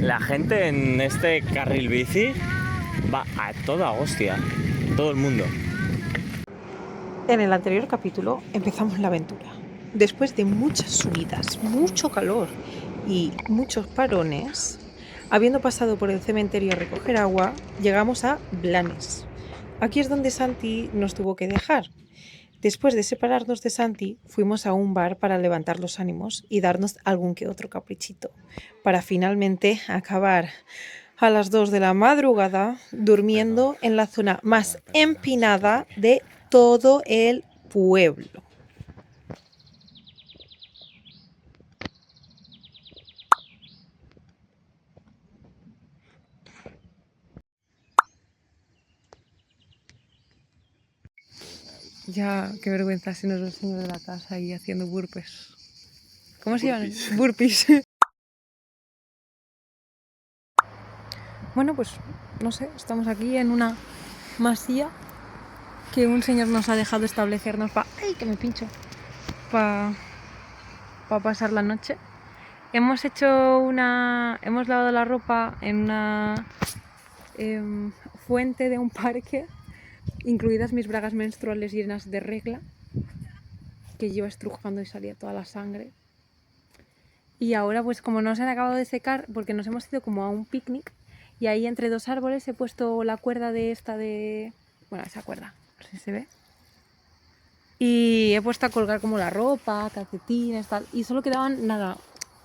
La gente en este carril bici va a toda hostia, todo el mundo. En el anterior capítulo empezamos la aventura. Después de muchas subidas, mucho calor y muchos parones, habiendo pasado por el cementerio a recoger agua, llegamos a Blanes. Aquí es donde Santi nos tuvo que dejar. Después de separarnos de Santi, fuimos a un bar para levantar los ánimos y darnos algún que otro caprichito, para finalmente acabar a las 2 de la madrugada durmiendo en la zona más empinada de todo el pueblo. Ya, qué vergüenza si nos ve el señor de la casa ahí haciendo burpees. ¿Cómo se llaman? Burpees. Bueno, pues no sé, estamos aquí en una masía que un señor nos ha dejado establecernos para... ¡Ay, que me pincho! Para pasar la noche. Hemos lavado la ropa en una fuente de un parque, incluidas mis bragas menstruales llenas de regla, que yo estrujando y salía toda la sangre. Y ahora, pues como no se han acabado de secar, porque nos hemos ido como a un picnic, y ahí entre dos árboles he puesto la cuerda bueno, esa cuerda, no sé si se ve. Y he puesto a colgar como la ropa, calcetines, tal. Y solo quedaban, nada,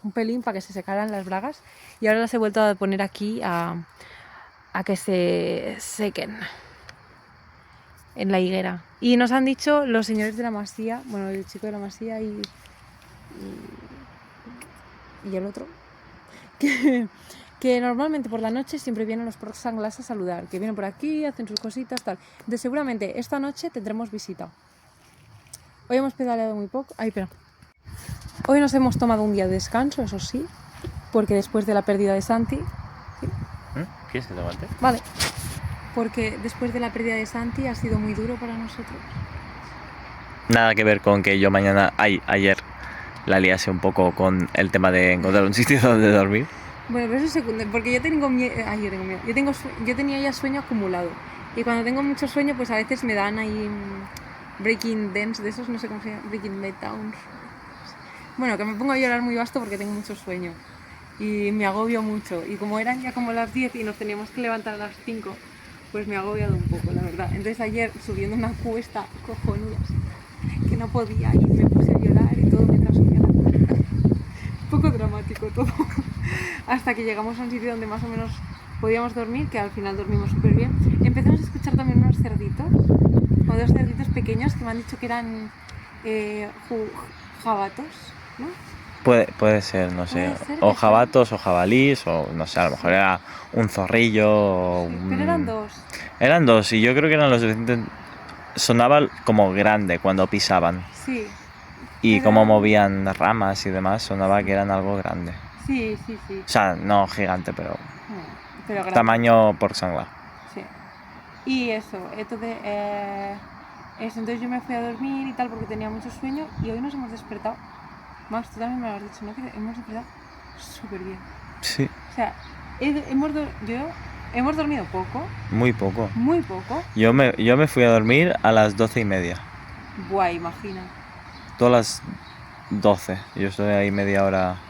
un pelín para que se secaran las bragas. Y ahora las he vuelto a poner aquí a que se sequen en la higuera. Y nos han dicho los señores de la masía, bueno, el chico de la masía y el otro, que normalmente por la noche siempre vienen los porcs sanglas a saludar, que vienen por aquí, hacen sus cositas, tal. Entonces seguramente esta noche tendremos visita. Hoy hemos pedaleado muy poco. Ay, espera. Hoy nos hemos tomado un día de descanso, eso sí, porque después de la pérdida de Santi... ¿Sí? ¿Quieres que te aguante? Vale. Porque después de la pérdida de Santi ha sido muy duro para nosotros. Nada que ver con que yo ayer la liase un poco con el tema de encontrar un sitio donde dormir. Bueno, pero eso es secundario, porque yo tengo miedo. Yo tengo miedo. Yo tenía ya sueño acumulado. Y cuando tengo mucho sueño, pues a veces me dan ahí breaking dance de esos, no sé cómo se llama, breaking meltdowns. Bueno, que me pongo a llorar muy vasto porque tengo mucho sueño. Y me agobio mucho. Y como eran ya como las 10 y nos teníamos que levantar a las 5, pues me ha agobiado un poco, la verdad. Entonces ayer, subiendo una cuesta cojonuda, que no podía, y me puse a llorar y todo mientras subía la cuesta. Un poco dramático todo. Hasta que llegamos a un sitio donde más o menos podíamos dormir, que al final dormimos súper bien. Empezamos a escuchar también unos cerditos, o dos cerditos pequeños que me han dicho que eran jabatos, ¿no? Puede ser, no sé, o jabatos o jabalís, o no sé, a lo mejor era un zorrillo o sí, pero eran dos. Eran dos, y yo creo que eran los suficientes. Sonaba como grande cuando pisaban. Sí. Y como movían ramas y demás, sonaba que eran algo grande. Sí. O sea, no gigante, pero grande. Tamaño porc sanglar. Sí. Y eso, entonces yo me fui a dormir y tal porque tenía mucho sueño, y hoy nos hemos despertado. Max, tú también me lo has dicho, ¿no? Que hemos despertado súper bien. Sí. O sea, hemos dormido poco. Muy poco. Muy poco. Yo me fui a dormir a las 12:30. Buah, imagina. Tú a las 12. Yo estoy ahí media hora.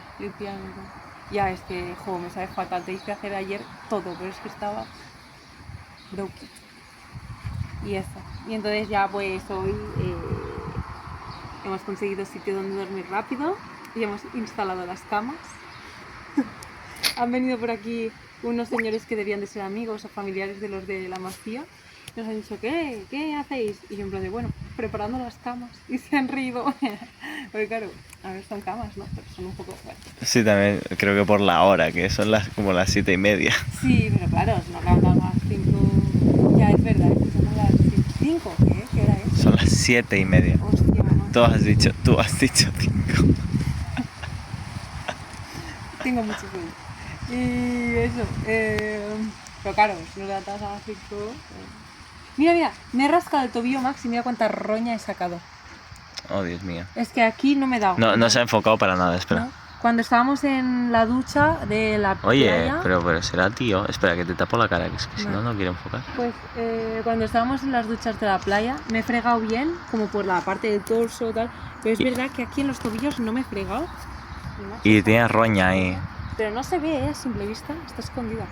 Ya, es que, me sabe fatal. Te hice hacer ayer todo, pero es que estaba broken. Y eso. Y entonces ya pues hoy hemos conseguido sitio donde dormir rápido y hemos instalado las camas. Han venido por aquí unos señores que debían de ser amigos o familiares de los de la masía. Nos han dicho, ¿qué hacéis? Y yo en plan de, bueno, preparando las camas. Y se han reído. Porque claro, a ver, son camas, ¿no? Pero son un poco fuertes. Sí, también creo que por la hora, que son como las 7:30. Sí, pero claro, si nos levantamos a las 5... Ya, es verdad, son las 5. ¿Qué hora es? Son las 7:30. Hostia, mamá. Tú has dicho 5. Tengo mucho sueño. Y eso, pero claro, si nos levantamos a las 5... Mira, me he rascado el tobillo, Max, y mira cuánta roña he sacado. Oh, Dios mío. Es que aquí no me he dado. No se ha enfocado para nada, espera. Cuando estábamos en la ducha de la Oye, playa... pero será tío. Espera, que te tapo la cara, que es que si no, no quiero enfocar. Pues cuando estábamos en las duchas de la playa me he fregado bien, como por la parte del torso tal, pero es verdad que aquí en los tobillos no me he fregado. Y tiene roña ahí. Pero no se ve, a simple vista, está escondida.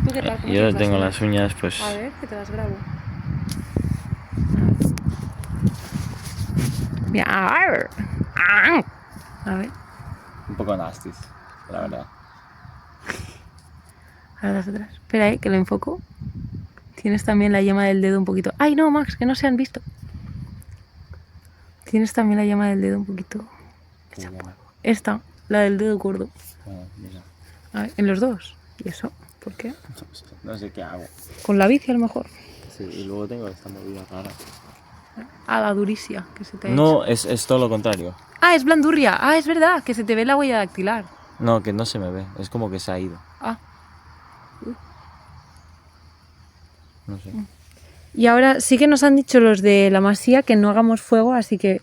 ¿Tú qué tal? ¿Cómo Yo tienes tengo uñas? las uñas, pues... A ver, que te las grabo. Mira, a ver. A ver, Un poco nasties, la verdad. a las otras. Espera, que lo enfoco. Tienes también la yema del dedo un poquito. ¡Ay, no, Max! Que no se han visto. Tienes también la yema del dedo un poquito. Esta, la del dedo gordo. Mira. A ver, en los dos. ¿Y eso? ¿Por qué? No sé qué hago. Con la bici a lo mejor. Sí, y luego tengo esta movida rara. Ah, la duricia que se te ha No, hecho. es todo lo contrario. Ah, es blandurria. Ah, es verdad, que se te ve la huella dactilar. No, que no se me ve. Es como que se ha ido. Ah. No sé. Y ahora sí que nos han dicho los de la masía que no hagamos fuego, así que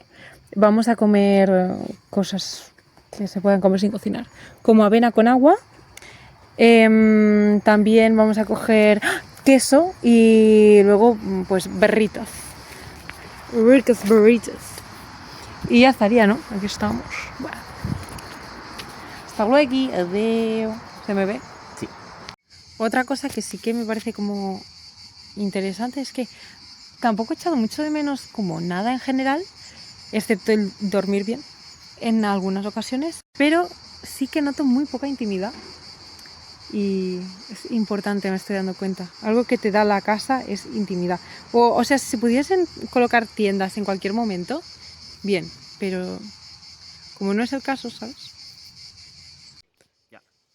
vamos a comer cosas que se puedan comer sin cocinar. Como avena con agua. También vamos a coger queso y luego pues berritas. Ricas berritas. Y ya estaría, ¿no? Aquí estamos. Bueno. Hasta luego. Adiós. ¿Se me ve? Sí. Otra cosa que sí que me parece como interesante es que tampoco he echado mucho de menos como nada en general, excepto el dormir bien en algunas ocasiones, pero sí que noto muy poca intimidad y es importante, me estoy dando cuenta. Algo que te da la casa es intimidad. O sea, si se pudiesen colocar tiendas en cualquier momento, bien, pero como no es el caso, ¿sabes?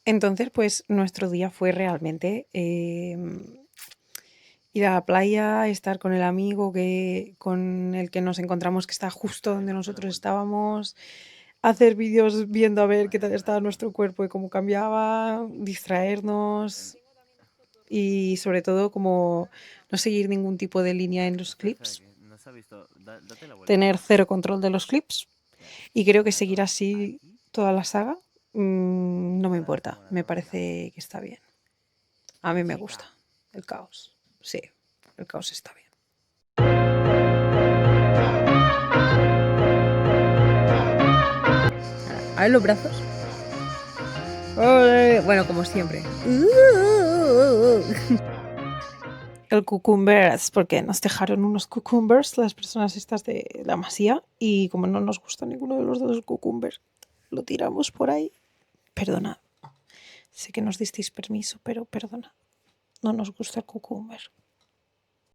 Entonces, pues nuestro día fue realmente ir a la playa, estar con el amigo con el que nos encontramos que está justo donde nosotros estábamos, hacer vídeos viendo a ver qué tal estaba nuestro cuerpo y cómo cambiaba, distraernos y sobre todo como no seguir ningún tipo de línea en los clips, tener cero control de los clips y creo que seguir así toda la saga no me importa, me parece que está bien. A mí me gusta el caos. Sí, el caos está bien. A ver los brazos. Bueno, como siempre. El cucumbers, porque nos dejaron unos cucumbers las personas estas de la masía y como no nos gusta ninguno de los dos cucumbers, lo tiramos por ahí. Perdonad. Sé que nos disteis permiso, pero perdonad. No nos gusta el cucumber.